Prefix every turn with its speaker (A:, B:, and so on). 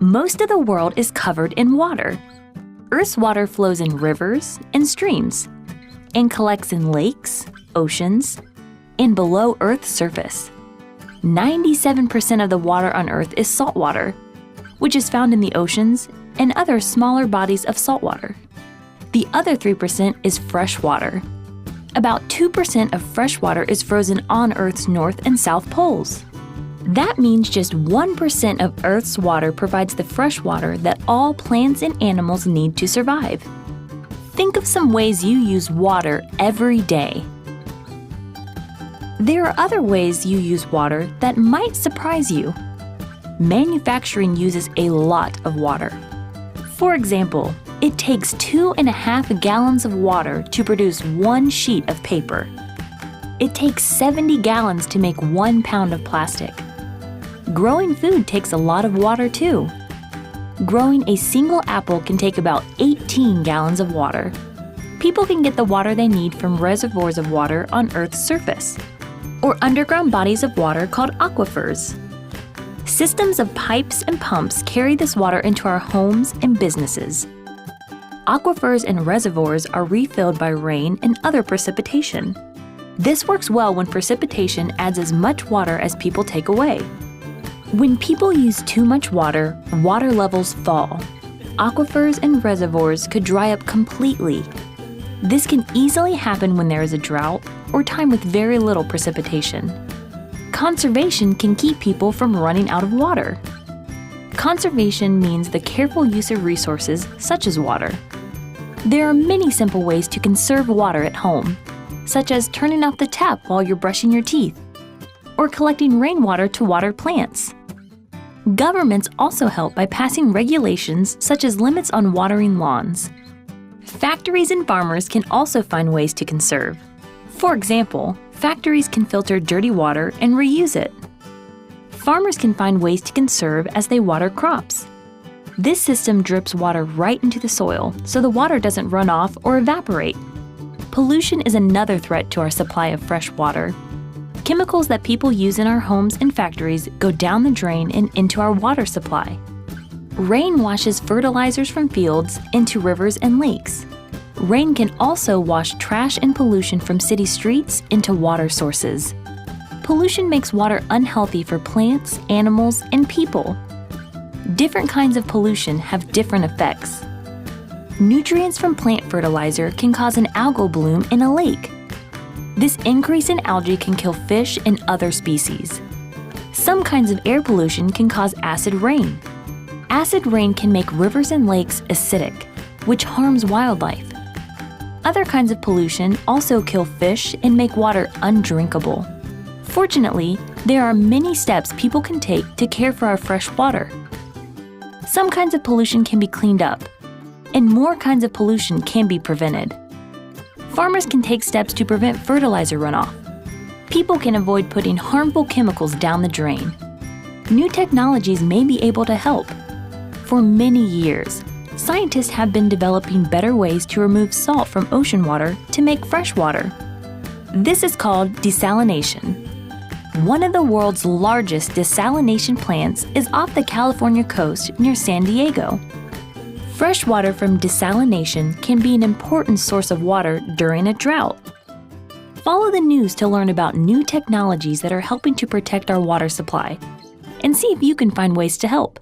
A: Most of the world is covered in water. Earth's water flows in rivers and streams and collects in lakes, oceans, and below Earth's surface. 97% of the water on Earth is saltwater, which is found in the oceans and other smaller bodies of saltwater. The other 3% is fresh water. About 2% of fresh water is frozen on Earth's north and south poles. That means just 1% of Earth's water provides the fresh water that all plants and animals need to survive. Think of some ways you use water every day. There are other ways you use water that might surprise you. Manufacturing uses a lot of water. For example, it takes 2.5 gallons of water to produce 1 sheet of paper. It takes 70 gallons to make 1 pound of plastic. Growing food takes a lot of water too. Growing a single apple can take about 18 gallons of water. People can get the water they need from reservoirs of water on Earth's surface, or underground bodies of water called aquifers. Systems of pipes and pumps carry this water into our homes and businesses. Aquifers and reservoirs are refilled by rain and other precipitation. This works well when precipitation adds as much water as people take away. When people use too much water, water levels fall. Aquifers and reservoirs could dry up completely. This can easily happen when there is a drought or time with very little precipitation. Conservation can keep people from running out of water. Conservation means the careful use of resources such as water. There are many simple ways to conserve water at home, such as turning off the tap while you're brushing your teeth, or collecting rainwater to water plants. Governments also help by passing regulations such as limits on watering lawns. Factories and farmers can also find ways to conserve. For example, factories can filter dirty water and reuse it. Farmers can find ways to conserve as they water crops. This system drips water right into the soil, so the water doesn't run off or evaporate. Pollution is another threat to our supply of fresh water. Chemicals that people use in our homes and factories go down the drain and into our water supply. Rain washes fertilizers from fields into rivers and lakes. Rain can also wash trash and pollution from city streets into water sources. Pollution makes water unhealthy for plants, animals, and people. Different kinds of pollution have different effects. Nutrients from plant fertilizer can cause an algal bloom in a lake. This increase in algae can kill fish and other species. Some kinds of air pollution can cause acid rain. Acid rain can make rivers and lakes acidic, which harms wildlife. Other kinds of pollution also kill fish and make water undrinkable. Fortunately, there are many steps people can take to care for our fresh water. Some kinds of pollution can be cleaned up, and more kinds of pollution can be prevented. Farmers can take steps to prevent fertilizer runoff. People can avoid putting harmful chemicals down the drain. New technologies may be able to help. For many years, scientists have been developing better ways to remove salt from ocean water to make fresh water. This is called desalination. One of the world's largest desalination plants is off the California coast near San Diego. Fresh water from desalination can be an important source of water during a drought. Follow the news to learn about new technologies that are helping to protect our water supply, and see if you can find ways to help.